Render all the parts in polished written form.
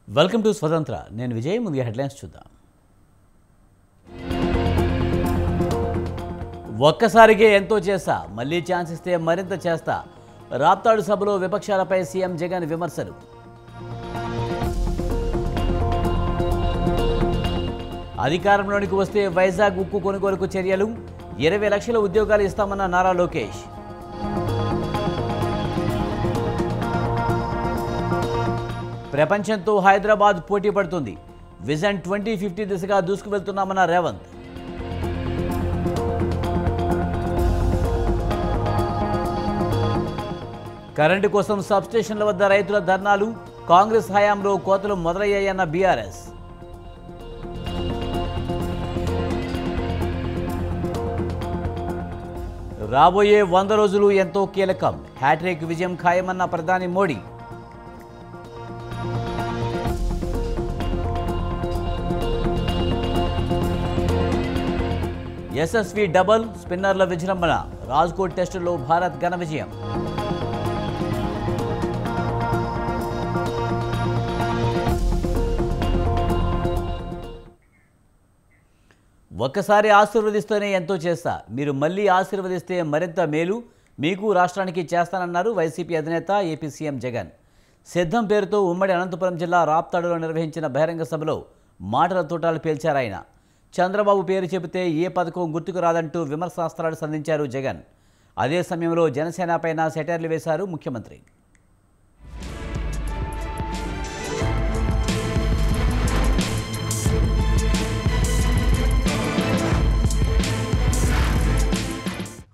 Welcome to స్వతంత్ర. నేను విజయ్. ముందుగా హెడ్లైన్స్ చూద్దాం. ఒక్కసారిగే ఎంతో చేస్తా, మళ్ళీ ఛాన్స్ ఇస్తే మరింత చేస్తా. రాప్తాడు సభలో విపక్షాలపై సీఎం జగన్ విమర్శలు. అధికారంలోనికి వస్తే వైజాగ్ ఉక్కు కొనుగోలుకు చర్యలు, 20 లక్షల ఉద్యోగాలు ఇస్తామన్న నారా లోకేష్. ప్రపంచంతో హైదరాబాద్ పోటీ పడుతుంది, విజన్ 2050 దిశగా దూసుకువెళ్తున్నామన్న రేవంత్. కరెంటు కోసం సబ్స్టేషన్ల వద్ద రైతుల ధర్నాలు, కాంగ్రెస్ హయాంలో కోతలు మొదలయ్యాయన్న బీఆర్ఎస్. రాబోయే 100 రోజులు ఎంతో కీలకం, హ్యాట్రిక్ విజయం ఖాయమన్న ప్రధాని మోడీ. ఎస్ఎస్వి డబల్ స్పిన్నర్ల విజృంభణ, రాజ్కోట్ టెస్టుల్లో భారత్ ఘన విజయం. ఒక్కసారి ఆశీర్వదిస్తేనే ఎంతో చేస్తా, మీరు మళ్ళీ ఆశీర్వదిస్తే మరింత మేలు మీకు రాష్ట్రానికి చేస్తానన్నారు వైసీపీ అధినేత ఏపీ సీఎం జగన్. సిద్ధం పేరుతో ఉమ్మడి అనంతపురం జిల్లా రాప్తాడులో నిర్వహించిన బహిరంగ సభలో మాటల తూటాలు పేల్చారాయన. చంద్రబాబు పేరు చెబితే ఏ పథకం గుర్తుకు రాదంటూ విమర్శాస్త్రాలు సంధించారు జగన్. అదే సమయంలో జనసేనపైన సెటైర్లు వేశారు ముఖ్యమంత్రి.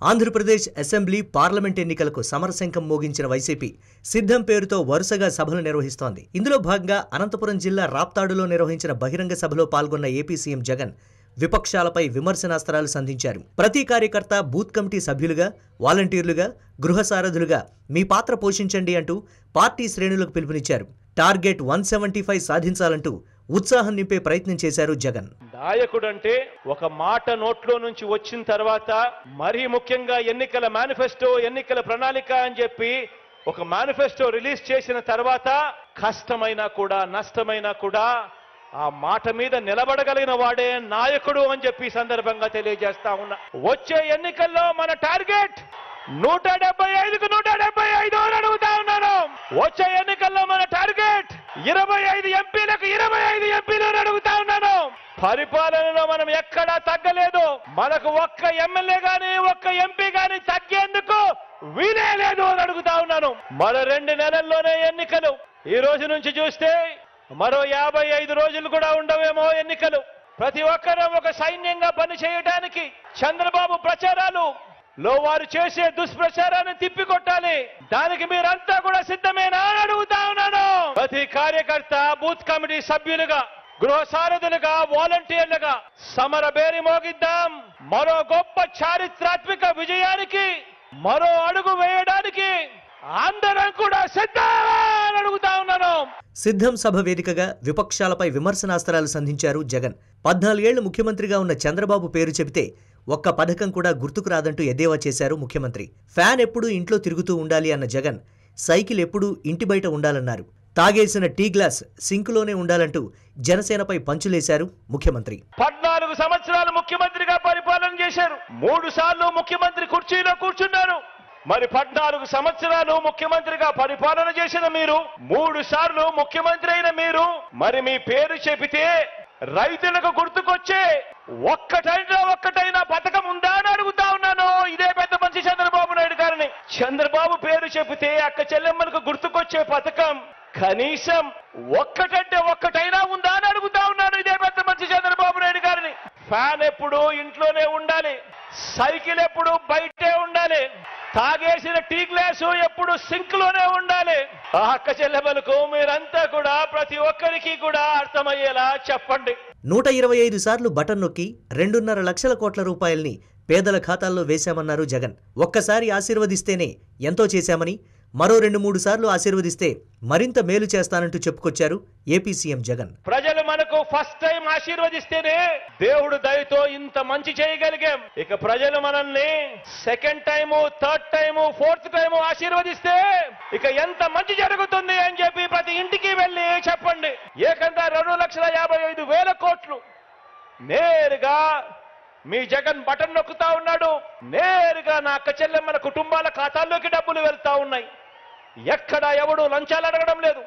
ఆంధ్రప్రదేశ్ అసెంబ్లీ పార్లమెంట్ ఎన్నికలకు సమరశంఖం మోగించిన వైసీపీ సిద్ధం పేరుతో వరుసగా సభలు నిర్వహిస్తోంది. ఇందులో భాగంగా అనంతపురం జిల్లా రాప్తాడులో నిర్వహించిన బహిరంగ సభలో పాల్గొన్న ఏపీ సీఎం జగన్ విపక్షాలపై విమర్శనాస్త్రాలు సంధించారు. ప్రతి కార్యకర్త బూత్ కమిటీ సభ్యులుగా, వాలంటీర్లుగా, గృహ సారథులుగా మీ పాత్ర పోషించండి అంటూ పార్టీ శ్రేణులకు పిలుపునిచ్చారు. టార్గెట్ 175 సాధించాలంటూ ఉత్సాహం నింపే ప్రయత్నం చేశారు జగన్. నాయకుడంటే ఒక మాట నోట్లో నుంచి వచ్చిన తర్వాత మరీ ముఖ్యంగా ఎన్నికల మేనిఫెస్టో, ఎన్నికల ప్రణాళిక అని చెప్పి ఒక మేనిఫెస్టో రిలీజ్ చేసిన తర్వాత కష్టమైనా కూడా నష్టమైనా కూడా ఆ మాట మీద నిలబడగలిగిన వాడే నాయకుడు అని చెప్పి సందర్భంగా తెలియజేస్తా ఉన్నా. వచ్చే ఎన్నికల్లో మన టార్గెట్ 175కు 175 అని అడుగుతా ఉన్నాను. వచ్చే ఎన్నికల్లో మన టార్గెట్ 25 ఎంపీలకు 25 ఎంపీలు అని అడుగుతా ఉన్నాను. పరిపాలనలో మనం ఎక్కడా తగ్గలేదు. మనకు ఒక్క ఎమ్మెల్యే గాని ఒక్క ఎంపీ గాని తగ్గేందుకు వీలే లేదు అని అడుగుతా ఉన్నాను. మరో 2 నెలల్లోనే ఎన్నికలు. ఈ రోజు నుంచి చూస్తే మరో 55 రోజులు కూడా ఉండవేమో ఎన్నికలు. ప్రతి ఒక్కరూ ఒక సైన్యంగా పని చేయడానికి చంద్రబాబు ప్రచారాలు లో వారు చేసే దుష్ప్రచారాన్ని తిప్పికొట్టాలి. దానికి మీరంతా కూడా సిద్ధమేనా అని అడుగుతా ఉన్నాను. ప్రతి కార్యకర్త బూత్ కమిటీ సభ్యులుగా, గృహ సారథులుగా, వాలంటీర్లుగా సమర బేరి మోగిద్దాం. మరో గొప్ప చారిత్రాత్మక విజయానికి మరో అడుగు వేయడానికి అందరం కూడా సిద్ధమా అని అడుగుతా ఉన్నాను. సిద్ధం సభ వేదికగా విపక్షాలపై విమర్శనాస్త్రాలు సంధించారు జగన్. 14 ఏళ్లు ముఖ్యమంత్రిగా ఉన్న చంద్రబాబు పేరు చెబితే ఒక్క పథకం కూడా గుర్తుకు రాదంటూ ఎద్దేవా చేశారు ముఖ్యమంత్రి. ఫ్యాన్ ఎప్పుడూ ఇంట్లో తిరుగుతూ ఉండాలి అన్న జగన్ సైకిల్ ఎప్పుడూ ఇంటి బయట ఉండాలన్నారు. తాగేసిన టీ గ్లాస్ సింకులోనే ఉండాలంటూ జనసేనపై పంచులేశారు ముఖ్యమంత్రి. 14 సంవత్సరాలు ముఖ్యమంత్రిగా పరిపాలన చేశారు. 3 సార్లు ముఖ్యమంత్రి కుర్చీలో కూర్చున్నారు. మరి 14 సంవత్సరాలు ముఖ్యమంత్రిగా పరిపాలన చేసిన మీరు, 3 సార్లు ముఖ్యమంత్రి అయిన మీరు, మరి మీ పేరు చెబితే రైతులకు గుర్తుకొచ్చే ఒక్కటైనా పథకం ఉందా అని అడుగుతా ఉన్నాను. ఇదే పెద్ద మనిషి చంద్రబాబు నాయుడు గారిని. చంద్రబాబు పేరు చెబితే అక్క చెల్లెమ్మలకు గుర్తుకొచ్చే పథకం కనీసం ఒక్కటైనా ఉందా అని అడుగుతా ఉన్నాను. ఇదే పెద్ద మనిషి చంద్రబాబు నాయుడు గారిని. ఫ్యాన్ ఎప్పుడు ఇంట్లోనే ఉండాలి, సైకిల్ ఎప్పుడు బయటే ఉండాలి, తాగేసిన టీ గ్లాసు ఎప్పుడు సింక్ లోనే ఉండాలి. ఆ అక్క చెల్లెమ్మలకు మీరంతా కూడా ప్రతి ఒక్కరికి కూడా అర్థమయ్యేలా చెప్పండి. 125 సార్లు బటన్ నొక్కి 2.5 లక్షల కోట్ల రూపాయల్ని పేదల ఖాతాల్లో వేశామన్నారు జగన్. ఒక్కసారి ఆశీర్వదిస్తేనే ఎంతో చేశామని, మరో 2-3 సార్లు ఆశీర్వదిస్తే మరింత మేలు చేస్తానంటూ చెప్పుకొచ్చారు ఏపీ సీఎం జగన్. ప్రజలు మనకు ఫస్ట్ టైం ఆశీర్వదిస్తేనే దేవుడు దయతో ఇంత మంచి చేయగలిగాం. ఇక ప్రజలు మనల్ని second time, third time, fourth time ఆశీర్వదిస్తే ఇక ఎంత మంచి జరుగుతుంది అని చెప్పి ప్రతి ఇంటికి వెళ్ళి చెప్పండి. ఏ నేరుగా మీ జగన్ బటన్ నొక్కుతా ఉన్నాడు. నేరుగా నా అక్క చెల్లెమ్మల కుటుంబాల ఖాతాల్లోకి డబ్బులు వెళ్తా ఉన్నాయి. ఎక్కడ ఎవడు లంచాలు అడగడం లేదు,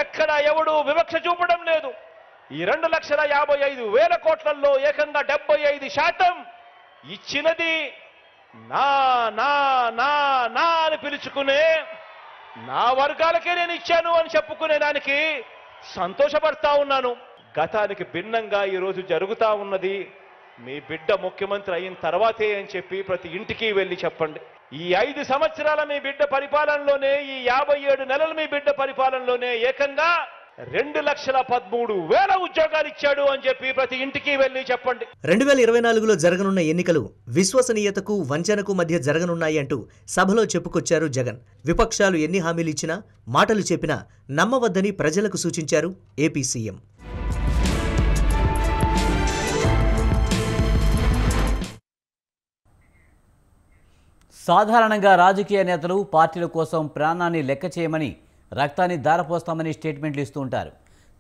ఎక్కడ ఎవడు వివక్ష చూపడం లేదు. ఈ 2,55,000 కోట్లలో ఏకంగా 75% ఇచ్చినది నా నా నా నా అని పిలుచుకునే నా వర్గాలకే నేను ఇచ్చాను అని చెప్పుకునే దానికి సంతోషపడతా ఉన్నాను. గతానికి భిన్నంగా ఈరోజు జరుగుతా ఉన్నది మీ బిడ్డ ముఖ్యమంత్రి అయిన తర్వాతే అని చెప్పి ప్రతి ఇంటికి వెళ్ళి చెప్పండి. ఈ 5 సంవత్సరాల మీ బిడ్డ పరిపాలనలోనే, ఈ 57 నెలల మీ బిడ్డ పరిపాలనలోనే ఏకంగా 2,13,000 ఉద్యోగాలు ఇచ్చాడు అని చెప్పి ప్రతి ఇంటికి వెళ్ళి చెప్పండి. 2024లో జరగనున్న ఎన్నికలు విశ్వసనీయతకు వంచనకు మధ్య జరగనున్నాయి అంటూ సభలో చెప్పుకొచ్చారు జగన్. విపక్షాలు ఎన్ని హామీలు ఇచ్చినా, మాటలు చెప్పినా నమ్మవద్దని ప్రజలకు సూచించారు ఏపీ సీఎం. సాధారణంగా రాజకీయ నేతలు పార్టీల కోసం ప్రాణాన్ని లెక్క చేయమని, రక్తాన్ని ధారపోస్తామని స్టేట్మెంట్లు ఇస్తూ ఉంటారు.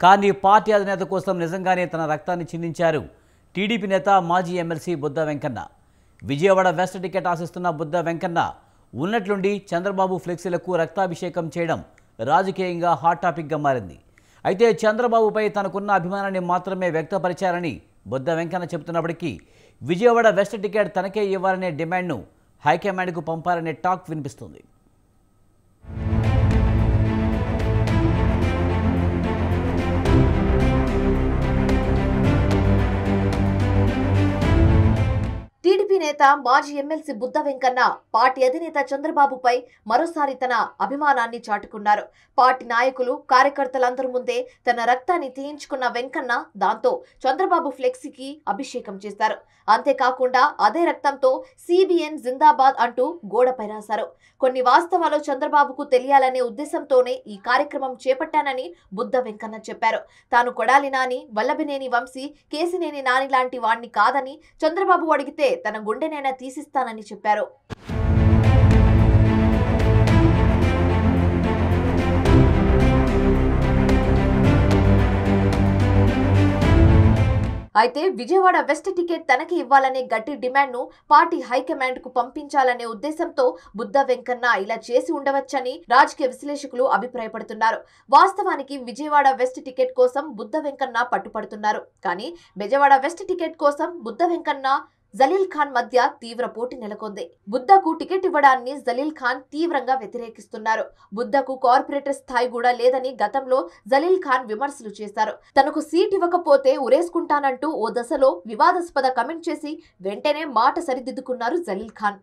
కానీ పార్టీ అధినేత కోసం నిజంగానే తన రక్తాన్ని చిందించారు టీడీపీ నేత, మాజీ MLC Buddha Venkanna. Vijayawada west ticket ఆశిస్తున్న బుద్ధ వెంకన్న ఉన్నట్లుండి చంద్రబాబు ఫ్లెక్సీలకు రక్తాభిషేకం చేయడం రాజకీయంగా హాట్ టాపిక్గా మారింది. అయితే చంద్రబాబుపై తనకున్న అభిమానాన్ని మాత్రమే వ్యక్తపరిచారని బుద్ధ వెంకన్న చెబుతున్నప్పటికీ విజయవాడ వెస్ట్ టికెట్ తనకే ఇవ్వాలనే డిమాండ్ను హైకమాండ్కు పంపారనే టాక్ వినిపిస్తుంది. టీడీపీ నేత, మాజీ ఎమ్మెల్సీ బుద్ధ వెంకన్న పార్టీ అధినేత చంద్రబాబుపై మరోసారి తన అభిమానాన్ని చాటుకున్నారు. పార్టీ నాయకులు, కార్యకర్తలందరి ముందే తన రక్తాన్ని తీయించుకున్న వెంకన్న దాంతో చంద్రబాబు ఫ్లెక్సీకి అభిషేకం చేశారు. అంతేకాకుండా అదే రక్తంతో సిబిఎన్ జిందాబాద్ అంటూ గోడపై రాశారు. కొన్ని వాస్తవాలు చంద్రబాబుకు తెలియాలనే ఉద్దేశంతోనే ఈ కార్యక్రమం చేపట్టానని బుద్ధ వెంకన్న చెప్పారు. తాను కొడాలి నాని, వల్లభనేని వంశీ, కేసినేని నాని లాంటి వాణ్ణి కాదని, చంద్రబాబు అడిగితే తన గుండెనైనా తీసిస్తానని చెప్పారు. అయితే విజయవాడ వెస్ట్ టికెట్ తనకి ఇవ్వాలనే గట్టి డిమాండ్ను పార్టీ హైకమాండ్ కు పంపించాలనే ఉద్దేశంతో బుద్ధ వెంకన్న ఇలా చేసి ఉండవచ్చని రాజకీయ విశ్లేషకులు అభిప్రాయపడుతున్నారు. వాస్తవానికి విజయవాడ వెస్ట్ టికెట్ కోసం బుద్ధ వెంకన్న పట్టుపడుతున్నారు. కానీ విజయవాడ వెస్ట్ టికెట్ కోసం బుద్ధ వెంకన్న, జలీల్ ఖాన్ మధ్య తీవ్ర పోటీ నెలకొంది. బుద్ధకు టికెట్ ఇవ్వడాన్ని జలీల్ ఖాన్ తీవ్రంగా వ్యతిరేకిస్తున్నారు. బుద్ధకు కార్పొరేటర్ స్థాయి కూడా లేదని గతంలో జలీల్ ఖాన్ విమర్శలు చేశారు. తనకు సీట్ ఇవ్వకపోతే ఉరేసుకుంటానంటూ ఓ దశలో వివాదాస్పద కమెంట్ చేసి వెంటనే మాట సరిదిద్దుకున్నారు జలీల్ ఖాన్.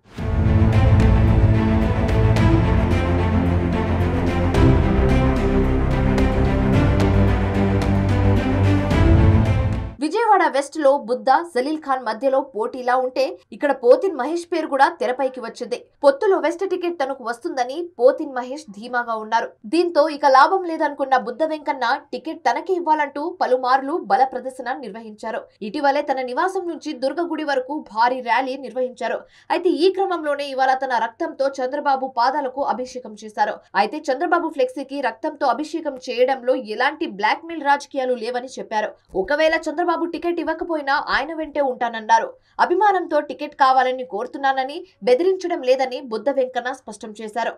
విజయవాడ వెస్ట్ లో బుద్ధ, జలీల్ ఖాన్ మధ్యలో పోటీలా ఉంటే ఇక్కడ పోతిన్ మహేష్ పేరు కూడా తెరపైకి వచ్చింది. పొత్తులో వెస్ట్ టికెట్ తనకు వస్తుందని పోతిన్ మహేష్ ధీమాగా ఉన్నారు. దీంతో ఇక లాభం లేదనుకున్న బుద్ధ వెంకన్న టికెట్ తనకి ఇవ్వాలంటూ పలుమార్లు బల ప్రదర్శన నిర్వహించారు. ఇటీవలే తన నివాసం నుంచి దుర్గగుడి వరకు భారీ ర్యాలీ నిర్వహించారు. అయితే ఈ క్రమంలోనే ఇవాళ తన రక్తంతో చంద్రబాబు పాదాలకు అభిషేకం చేశారు. అయితే చంద్రబాబు ఫ్లెక్సీకి రక్తంతో అభిషేకం చేయడంలో ఎలాంటి బ్లాక్ మెయిల్ రాజకీయాలు లేవని చెప్పారు. ఒకవేళ చంద్రబాబు టికెట్ ఇవ్వకపోయినా ఆయన వెంటే ఉంటానన్నారు. అభిమానంతో టికెట్ కావాలని కోరుతున్నానని, బెదిరించడం లేదని బుద్ధ వెంకన్న స్పష్టం చేశారు.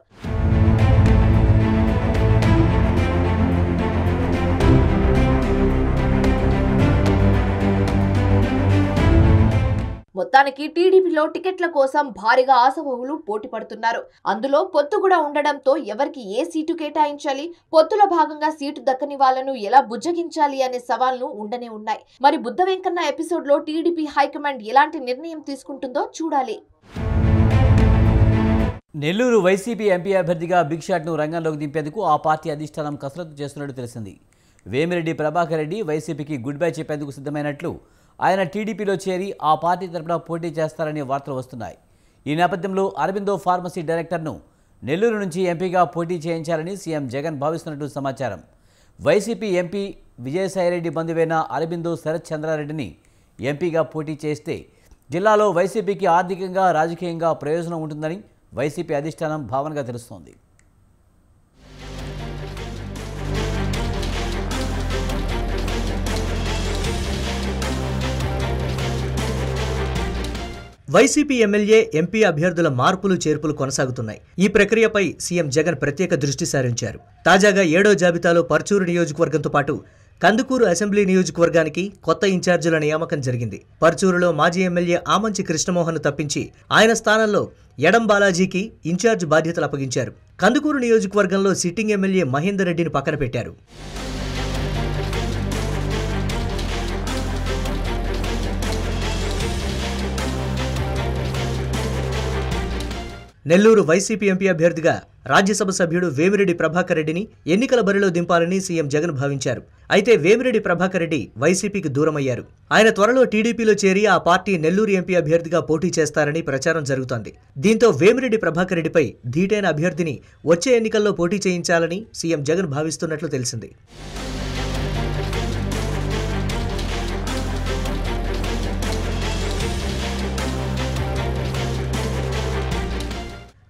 మొత్తానికి టీడీపీలో టికెట్ల కోసం భారీగా ఆశావహులు పోటీ పడుతున్నారు. అందులో పొత్తు కూడా ఉండడంతో ఎవరికి ఏ సీటు కేటాయించాలి, పొత్తులో భాగంగా సీటు దక్కని వాళ్లను ఎలా బుజ్జగించాలి అనే సవాళ్లు ఉండనే ఉన్నాయి. మరి బుద్ధ వెంకన్న ఎపిసోడ్ లో టీడీపీ హైకమాండ్ ఎలాంటి నిర్ణయం తీసుకుంటుందో చూడాలి. నెల్లూరు వైసీపీ ఎంపీ అభ్యర్థిగా బిగ్ షాట్ను రంగంలోకి దింపేందుకు ఆ పార్టీ అధిష్టానం కసరత్తు చేస్తున్నట్టు తెలిసింది. వేమిరెడ్డి ప్రభాకర్ రెడ్డి వైసీపీకి గుడ్ బై చెప్పేందుకు సిద్ధమైనట్లు, ఆయన టీడీపీలో చేరి ఆ పార్టీ తరపున పోటీ చేస్తారనే వార్తలు వస్తున్నాయి. ఈ నేపథ్యంలో అరబిందో ఫార్మసీ డైరెక్టర్ను నెల్లూరు నుంచి ఎంపీగా పోటీ చేయించాలని సీఎం జగన్ భావిస్తున్నట్టు సమాచారం. వైసీపీ ఎంపీ విజయసాయిరెడ్డి బంధువైన అరబిందో శరత్ చంద్రారెడ్డిని ఎంపీగా పోటీ చేస్తే జిల్లాలో వైసీపీకి ఆర్థికంగా, రాజకీయంగా ప్రయోజనం ఉంటుందని వైసీపీ అధిష్టానం భావనగా తెలుస్తోంది. వైసీపీ ఎమ్మెల్యే ఎంపీ అభ్యర్థుల మార్పులు చేర్పులు కొనసాగుతున్నాయి. ఈ ప్రక్రియపై సీఎం జగన్ ప్రత్యేక దృష్టి సారించారు. తాజాగా 7వ జాబితాలో పర్చూరు నియోజకవర్గంతో పాటు కందుకూరు అసెంబ్లీ నియోజకవర్గానికి కొత్త ఇన్ఛార్జీల నియామకం జరిగింది. పర్చూరులో మాజీ ఎమ్మెల్యే ఆమంచి కృష్ణమోహన్ తప్పించి ఆయన స్థానంలో ఎడం బాలాజీకి ఇన్ఛార్జ్ బాధ్యతలు అప్పగించారు. కందుకూరు నియోజకవర్గంలో సిట్టింగ్ ఎమ్మెల్యే మహేందర్ రెడ్డిని పక్కన పెట్టారు. నెల్లూరు వైసీపీ ఎంపీ అభ్యర్థిగా రాజ్యసభ సభ్యుడు వేమిరెడ్డి ప్రభాకర్ రెడ్డిని ఎన్నికల బరిలో దింపాలని సీఎం జగన్ భావించారు. అయితే వేమిరెడ్డి ప్రభాకర్ రెడ్డి వైసీపీకి దూరమయ్యారు. ఆయన త్వరలో టీడీపీలో చేరి ఆ పార్టీ నెల్లూరు ఎంపీ అభ్యర్థిగా పోటీ చేస్తారని ప్రచారం జరుగుతోంది. దీంతో వేమిరెడ్డి ప్రభాకర్ రెడ్డిపై ధీటైన అభ్యర్థిని వచ్చే ఎన్నికల్లో పోటీ చేయించాలని సీఎం జగన్ భావిస్తున్నట్లు తెలిసింది.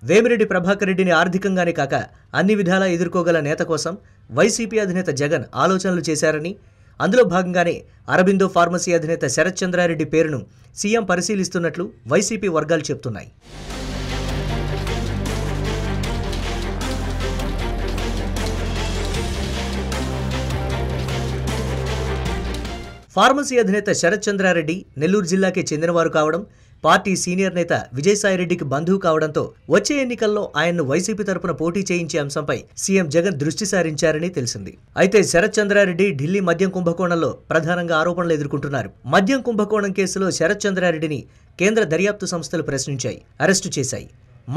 వేమిరెడ్డి ప్రభాకర్ రెడ్డిని ఆర్థికంగానే కాక అన్ని విధాలా ఎదుర్కోగల నేత కోసం వైసీపీ అధినేత జగన్ ఆలోచనలు చేశారని, అందులో భాగంగానే అరబిందో ఫార్మసీ అధినేత శరత్ చంద్రారెడ్డి పేరును సీఎం పరిశీలిస్తున్నట్లు వైసీపీ వర్గాలు చెబుతున్నాయి. ఫార్మసీ అధినేత శరత్ చంద్రారెడ్డి నెల్లూరు జిల్లాకే చెందినవారు కావడం, పార్టీ సీనియర్ నేత విజయసాయిరెడ్డికి బంధువు కావడంతో వచ్చే ఎన్నికల్లో ఆయన్ను వైసీపీ తరపున పోటీ చేయించే అంశంపై సీఎం జగన్ దృష్టి సారించారని తెలిసింది. అయితే శరత్ చంద్రారెడ్డి ఢిల్లీ మద్యం కుంభకోణంలో ప్రధానంగా ఆరోపణలు ఎదుర్కొంటున్నారు. మద్యం కుంభకోణం కేసులో శరత్ చంద్రారెడ్డిని కేంద్ర దర్యాప్తు సంస్థలు ప్రశ్నించాయి, అరెస్టు చేశాయి.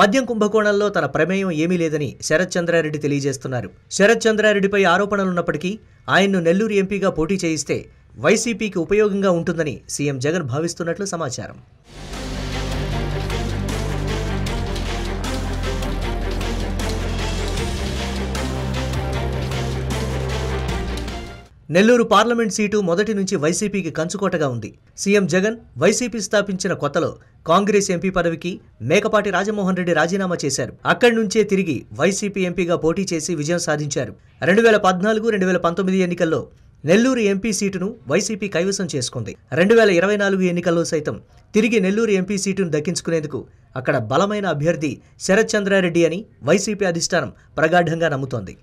మద్యం కుంభకోణంలో తన ప్రమేయం ఏమీ లేదని శరత్ చంద్రారెడ్డి తెలియజేస్తున్నారు. శరత్ చంద్రారెడ్డిపై ఆరోపణలున్నప్పటికీ ఆయన్ను నెల్లూరు ఎంపీగా పోటీ చేయిస్తే వైసీపీకి ఉపయోగంగా ఉంటుందని సీఎం జగన్ భావిస్తున్నట్లు సమాచారం. నెల్లూరు పార్లమెంట్ సీటు మొదటి నుంచి వైసీపీకి కంచుకోటగా ఉంది. సీఎం జగన్ వైసీపీ స్థాపించిన కొత్తలో కాంగ్రెస్ ఎంపీ పదవికి మేకపాటి రాజమోహన్ రెడ్డి రాజీనామా చేశారు. అక్కడి నుంచే తిరిగి వైసీపీ ఎంపీగా పోటీ చేసి విజయం సాధించారు. 2014-2019 ఎన్నికల్లో నెల్లూరు ఎంపీ సీటును వైసీపీ కైవసం చేసుకుంది. 2024 ఎన్నికల్లో సైతం తిరిగి నెల్లూరు ఎంపీ సీటును దక్కించుకునేందుకు అక్కడ బలమైన అభ్యర్థి శరత్ చంద్రారెడ్డి అని వైసీపీ అధిష్టానం ప్రగాఢంగా నమ్ముతోంది.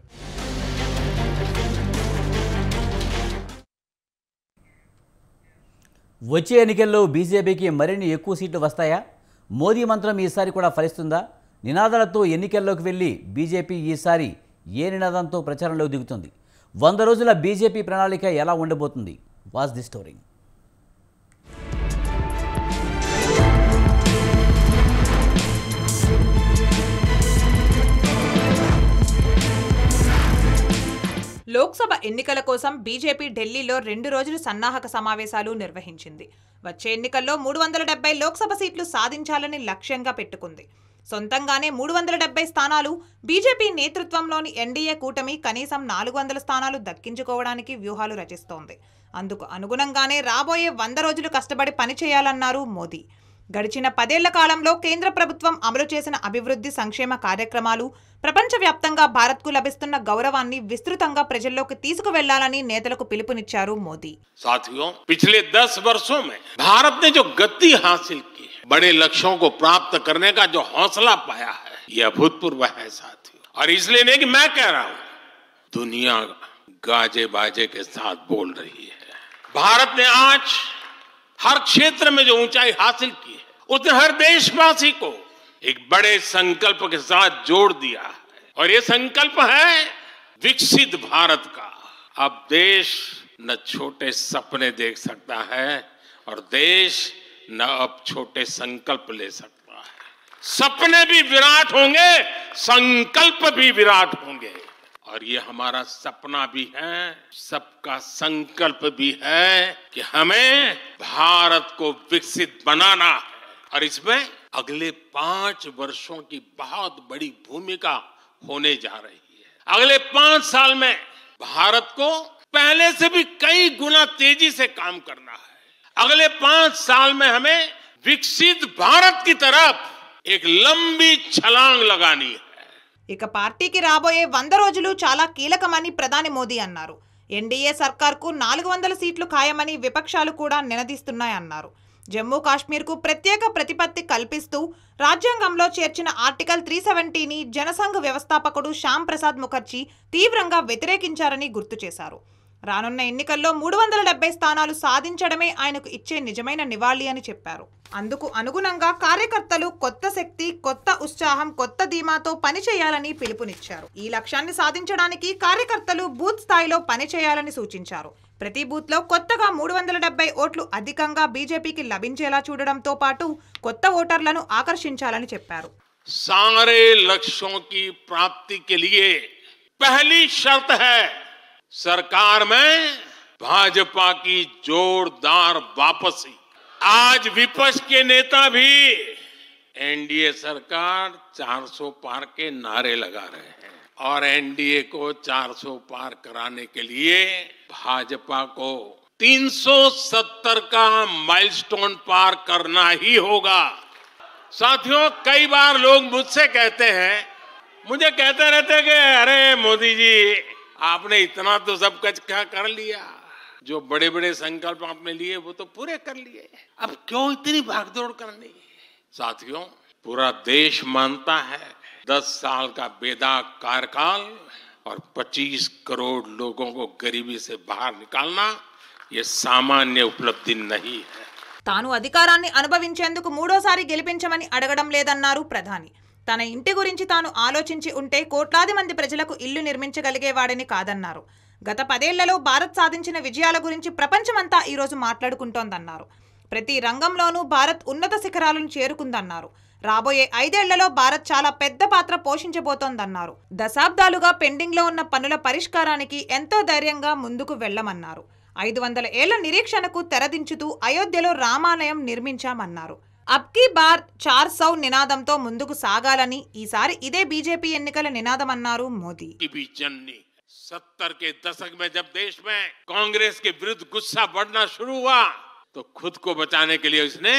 వచ్చే ఎన్నికల్లో బీజేపీకి మరిన్ని ఎక్కువ సీట్లు వస్తాయా? మోదీ మంత్రం ఈసారి కూడా ఫలిస్తుందా? నినాదాలతో ఎన్నికల్లోకి వెళ్ళి బీజేపీ ఈసారి ఏ నినాదంతో ప్రచారంలో దిగుతుంది? 100 రోజుల బీజేపీ ప్రణాళిక ఎలా ఉండబోతుంది? Watch the story. లోక్సభ ఎన్నికల కోసం బీజేపీ ఢిల్లీలో 2 రోజులు సన్నాహక సమావేశాలు నిర్వహించింది. వచ్చే ఎన్నికల్లో 370 లోక్సభ సీట్లు సాధించాలని లక్ష్యంగా పెట్టుకుంది. సొంతంగానే 370 స్థానాలు, బీజేపీ నేతృత్వంలోని ఎన్డీఏ కూటమి కనీసం 400 స్థానాలు దక్కించుకోవడానికి వ్యూహాలు రచిస్తోంది. అందుకు అనుగుణంగానే రాబోయే 100 రోజులు కష్టపడి పనిచేయాలన్నారు మోదీ. గడిచిన 10 ఏళ్ల కాలంలో కేంద్ర ప్రభుత్వం అమలు చేసిన అభివృద్ధి సంక్షేమ కార్యక్రమాలు, ప్రపంచవ్యాప్తంగా భారత్కు లభిస్తున్న గౌరవాన్ని విస్తృతంగా ప్రజల్లోకి తీసుకువెళ్లాలని నేతలకు పిలుపునిచ్చారు మోదీ. साथियों, पिछले 10 वर्षों में भारत ने जो गति हासिल की, बड़े लक्ष्यों को प्राप्त करने का जो हौसला पाया है, ये अभूतपूर्व है साथियों। और इसलिए नहीं कि मैं कह रहा हूं, दुनिया गाजे बाजे के साथ बोल रही है। भारत ने आज हर क्षेत्र में जो ऊंचाई हासिल की है, उसने हर देशवासी को एक बड़े संकल्प के साथ जोड़ दिया है। और ये संकल्प है विकसित भारत का। अब देश न छोटे सपने देख सकता है और देश न अब छोटे संकल्प ले सकता है। सपने भी विराट होंगे, संकल्प भी विराट होंगे। और ये हमारा सपना भी है, सबका संकल्प भी है कि हमें भारत को विकसित बनाना है। और इसमें अगले 5 वर्षों की बहुत बड़ी भूमिका होने जा रही है। अगले 5 साल में भारत को पहले से भी कई गुना तेजी से काम करना है। अगले 5 साल में हमें विकसित भारत की तरफ एक लंबी छलांग लगानी है। ఇక పార్టీకి రాబోయే 100 రోజులు చాలా కీలకమని ప్రధాని మోదీ అన్నారు. ఎన్డీఏ సర్కార్కు 400 సీట్లు ఖాయమని విపక్షాలు కూడా నినదిస్తున్నాయన్నారు. జమ్మూ కాశ్మీర్కు ప్రత్యేక ప్రతిపత్తి కల్పిస్తూ రాజ్యాంగంలో చేర్చిన ఆర్టికల్ 370ని జనసంఘ్ వ్యవస్థాపకుడు శ్యామ్ ప్రసాద్ ముఖర్జీ తీవ్రంగా వ్యతిరేకించారని గుర్తు చేశారు. రానున్న ఎన్నికల్లో 370 స్థానాలు సాధించడమే ఆయనకు ఇచ్చే నిజమైన నివాళి అని చెప్పారు. అందుకు అనుగుణంగా కార్యకర్తలు కొత్త శక్తి, కొత్త ఉత్సాహం, కొత్త ధీమాతో పనిచేయాలని పిలుపునిచ్చారు. ఈ లక్ష్యాన్ని సాధించడానికి కార్యకర్తలు బూత్ స్థాయిలో పనిచేయాలని సూచించారు. ప్రతి బూత్లో కొత్తగా 370 ఓట్లు అధికంగా బీజేపీకి లభించేలా చూడడంతో పాటు కొత్త ఓటర్లను ఆకర్షించాలని చెప్పారు. सारे लक्ष्यों की प्राप्ति के लिए पहली शर्त है सरकार में भाजपा की जोरदार वापसी। आज विपक्ष के नेता भी एनडीए सरकार 400 पार के नारे लगा रहे हैं और एनडीए को 400 पार कराने के लिए भाजपा को 370 का माइलस्टोन पार करना ही होगा। साथियों, कई बार लोग मुझसे कहते हैं, मुझे कहते रहते कि अरे मोदी जी आपने इतना तो सब कुछ क्या कर लिया, जो बड़े बड़े संकल्प आपने लिए वो तो पूरे कर लिए, अब क्यों इतनी भागदौड़ करनी। साथियों, पूरा देश मानता है 10 साल का बेदाग कार्यकाल और 25 करोड़ लोगों को गरीबी से बाहर निकालना ये सामान्य उपलब्धि नहीं है। తాను అధికారాన్ని అనుభవించేందుకు మూడోసారి గెలిపించమని అడగడం లేదన్నారు ప్రధాని. తన ఇంటి గురించి తాను ఆలోచించి ఉంటే కోట్లాది మంది ప్రజలకు ఇల్లు నిర్మించగలిగేవాడని కాదన్నారు. గత 10 ఏళ్లలో భారత్ సాధించిన విజయాల గురించి ప్రపంచమంతా ఈరోజు మాట్లాడుకుంటోందన్నారు. ప్రతి రంగంలోనూ భారత్ ఉన్నత శిఖరాలను చేరుకుందన్నారు. రాబోయే 5 ఏళ్లలో భారత్ చాలా పెద్ద పాత్ర పోషించబోతోందన్నారు. దశాబ్దాలుగా పెండింగ్లో ఉన్న పనుల పరిష్కారానికి ఎంతో ధైర్యంగా ముందుకు వెళ్లమన్నారు. 500 ఏళ్ల నిరీక్షణకు తెరదించుతూ అయోధ్యలో రామాలయం నిర్మించామన్నారు. అబ్కీ బార్ 400 నినాదంతో ముందుకు సాగాలని ఈసారి ఇదే బీజేపీ ఎన్నికల నినాదమన్నారు మోదీ. 70 के दशक में जब देश में कांग्रेस के विरुद्ध गुस्सा बढ़ना शुरू हुआ तो खुद को बचाने के लिए उसने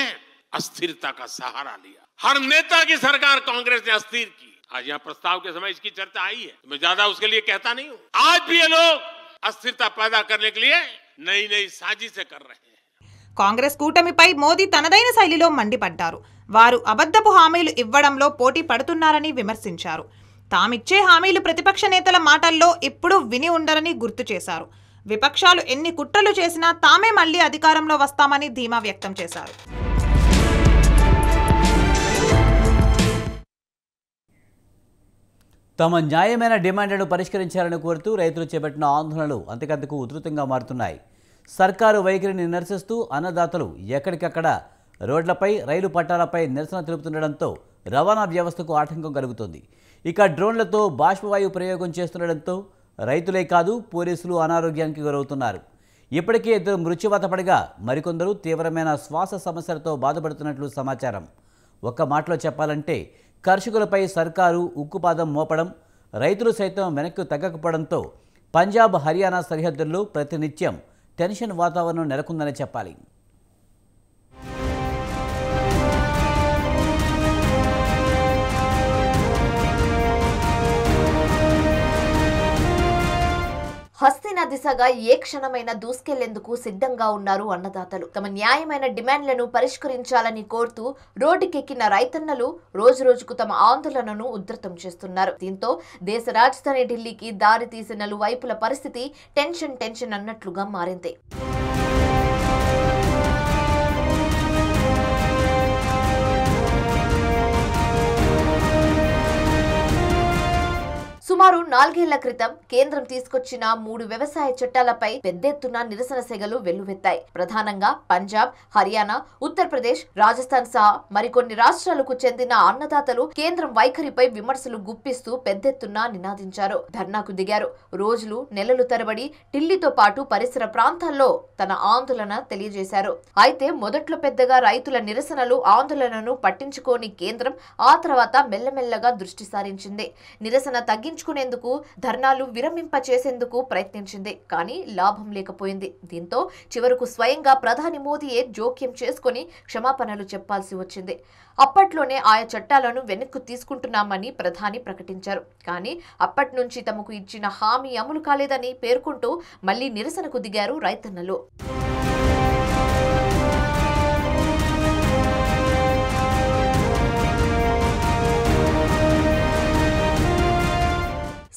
अस्थिरता का सहारा लिया। हर नेता की सरकार कांग्रेस ने अस्थिर की। आज यहाँ प्रस्ताव के समय इसकी चर्चा आई है, मैं ज्यादा उसके लिए कहता नहीं हूँ। आज भी ये लोग अस्थिरता पैदा करने के लिए नई नई साजिशें कर रहे हैं। కాంగ్రెస్ కూటమిపై మోదీ తనదైన శైలిలో మండిపడ్డారు. వారు అబద్ధపు హామీలు ఇవ్వడంలో పోటీ పడుతున్నారని విమర్శించారు. తామిచ్చే హామీలు ప్రతిపక్ష నేతల మాటల్లో ఇప్పుడు విని ఉండరని గుర్తు చేశారు. విపక్షాలు ఎన్ని కుట్రలు చేసినా తామే మళ్లీ అధికారంలో వస్తామని ధీమా వ్యక్తం చేశారు. తమ న్యాయమైన డిమాండ్లను పరిష్కరించాలని కోరుతూ రైతులు చేపట్టిన ఆందోళనలు అంతకంతకు ఉధృతంగా మారుతున్నాయి. సర్కారు వైఖరిని నిరసిస్తూ అన్నదాతలు ఎక్కడికక్కడ రోడ్లపై, రైలు పట్టాలపై నిరసన తెలుపుతుండడంతో రవాణా వ్యవస్థకు ఆటంకం కలుగుతుంది. ఇక డ్రోన్లతో బాష్పవాయు ప్రయోగం చేస్తుండడంతో రైతులే కాదు పోలీసులు అనారోగ్యానికి గురవుతున్నారు. ఇప్పటికే 2 మృత్యువాత పడగా మరికొందరు తీవ్రమైన శ్వాస సమస్యలతో బాధపడుతున్నట్లు సమాచారం. ఒక్క మాటలో చెప్పాలంటే కర్షకులపై సర్కారు ఉక్కుపాదం మోపడం, రైతులు సైతం వెనక్కు తగ్గకపోవడంతో పంజాబ్, హర్యానా సరిహద్దుల్లో ప్రతినిత్యం టెన్షన్ వాతావరణం నెలకొందని చెప్పాలి. హస్తిన దిశగా ఏ క్షణమైనా దూసుకెళ్లేందుకు సిద్ధంగా ఉన్నారు అన్నదాతలు. తమ న్యాయమైన డిమాండ్లను పరిష్కరించాలని కోరుతూ రోడ్డుకెక్కిన రైతన్నలు రోజు రోజుకు తమ ఆందోళనను ఉధృతం చేస్తున్నారు. దీంతో దేశ రాజధాని ఢిల్లీకి దారి తీసిన నలువైపుల పరిస్థితి టెన్షన్ అన్నట్లుగా మారింది. సుమారు 4 ఏళ్ల క్రితం కేంద్రం తీసుకొచ్చిన 3 వ్యవసాయ చట్టాలపై పెద్దెత్తున నిరసన సెగలు వెల్లువెత్తాయి. ప్రధానంగా పంజాబ్, హర్యానా, ఉత్తరప్రదేశ్, రాజస్థాన్ సహా మరికొన్ని రాష్ట్రాలకు చెందిన అన్నదాతలు కేంద్రం వైఖరిపై విమర్శలు గుప్పిస్తూ పెద్దెత్తున నినాదించారు, ధర్నాకు దిగారు. రోజులు, నెలలు తరబడి ఢిల్లీతో పాటు పరిసర ప్రాంతాల్లో తన ఆందోళన తెలియజేశారు. అయితే మొదట్లో పెద్దగా రైతుల నిరసనలు, ఆందోళనను పట్టించుకోని కేంద్రం ఆ తర్వాత మెల్లమెల్లగా దృష్టి సారించింది. నిరసన తగ్గించుకునేందుకు, ధర్నాలు విరమింపచేసేందుకు ప్రయత్నించింది. కానీ లాభం లేకపోయింది. దీంతో చివరకు స్వయంగా ప్రధాని మోదీయే జోక్యం చేసుకుని క్షమాపణలు చెప్పాల్సి వచ్చింది. అప్పట్లోనే ఆయా చట్టాలను వెనక్కు తీసుకుంటున్నామని ప్రధాని ప్రకటించారు. కానీ అప్పటి నుంచి తమకు ఇచ్చిన హామీ అమలు కాలేదని పేర్కొంటూ మళ్లీ నిరసనకు దిగారు రైతన్నలు.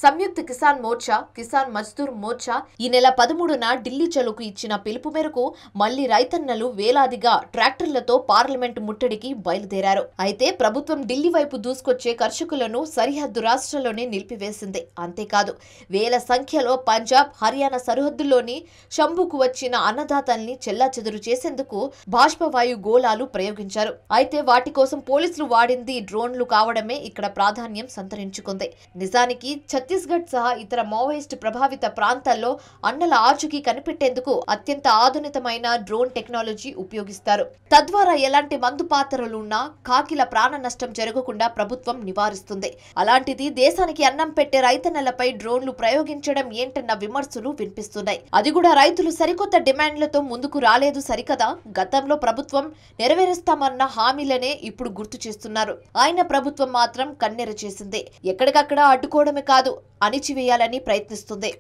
సంయుక్త కిసాన్ మోర్చా, కిసాన్ మజ్దూర్ మోర్చా ఈ నెల 13న ఢిల్లీ చలోకు ఇచ్చిన పిలుపు మేరకు మళ్లీ రైతన్నలు వేలాదిగా ట్రాక్టర్లతో పార్లమెంటు ముట్టడికి బయలుదేరారు. అయితే ప్రభుత్వం ఢిల్లీ వైపు దూసుకొచ్చే కర్షకులను సరిహద్దు రాష్ట్రాల్లోనే నిలిపివేసింది. అంతేకాదు వేల సంఖ్యలో పంజాబ్, హర్యానా సరిహద్దుల్లోని శంభుకు వచ్చిన అన్నదాతల్ని చెల్లాచెదురు చేసేందుకు బాష్పవాయు గోళాలు ప్రయోగించారు. అయితే వాటి కోసం పోలీసులు వాడింది డ్రోన్లు కావడమే ఇక్కడ ప్రాధాన్యం సంతరించుకుంది. నిజానికి ఛత్తీస్గఢ్ సహా ఇతర మావోయిస్టు ప్రభావిత ప్రాంతాల్లో అన్నల ఆచూకీ కనిపెట్టేందుకు అత్యంత ఆధునికమైన డ్రోన్ టెక్నాలజీ ఉపయోగిస్తారు. తద్వారా ఎలాంటి మందు పాత్రలున్నా కాకిల ప్రాణ నష్టం జరగకుండా ప్రభుత్వం నివారిస్తుంది. అలాంటిది దేశానికి అన్నం పెట్టే రైతన్నలపై డ్రోన్లు ప్రయోగించడం ఏంటన్న విమర్శలు వినిపిస్తున్నాయి. అది కూడా రైతులు సరికొత్త డిమాండ్లతో ముందుకు రాలేదు సరికదా. గతంలో ప్రభుత్వం నెరవేరుస్తామన్న హామీలనే ఇప్పుడు గుర్తు చేస్తున్నారు. ఆయన ప్రభుత్వం మాత్రం కన్నెర చేసింది. ఎక్కడికక్కడ అడ్డుకోవడమే కాదు, అణిచివేయాలని ప్రయత్నిస్తుంది.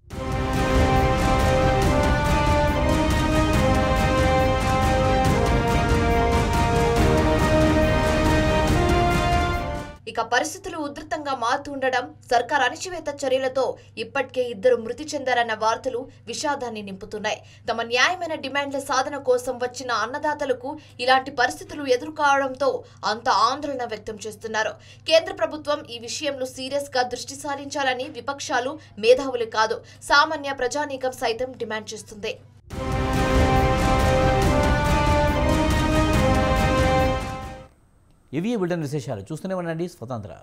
ఇక పరిస్థితులు ఉధృతంగా మారుతుండడం, సర్కార్ అణచివేత చర్యలతో ఇప్పటికే 2 మృతి చెందారన్న వార్తలు విషాదాన్ని నింపుతున్నాయి. తమ న్యాయమైన డిమాండ్ల సాధన కోసం వచ్చిన అన్నదాతలకు ఇలాంటి పరిస్థితులు ఎదుర్కోవడంతో అంత ఆందోళన వ్యక్తం చేస్తున్నారు. కేంద్ర ప్రభుత్వం ఈ విషయంలో సీరియస్ గా దృష్టి సారించాలని విపక్షాలు, మేధావులు కాదు సామాన్య ప్రజానీకం సైతం డిమాండ్ చేస్తుంది. ఇవి బులెటిన్ విశేషాలు. చూస్తూనే ఉండండి స్వతంత్ర.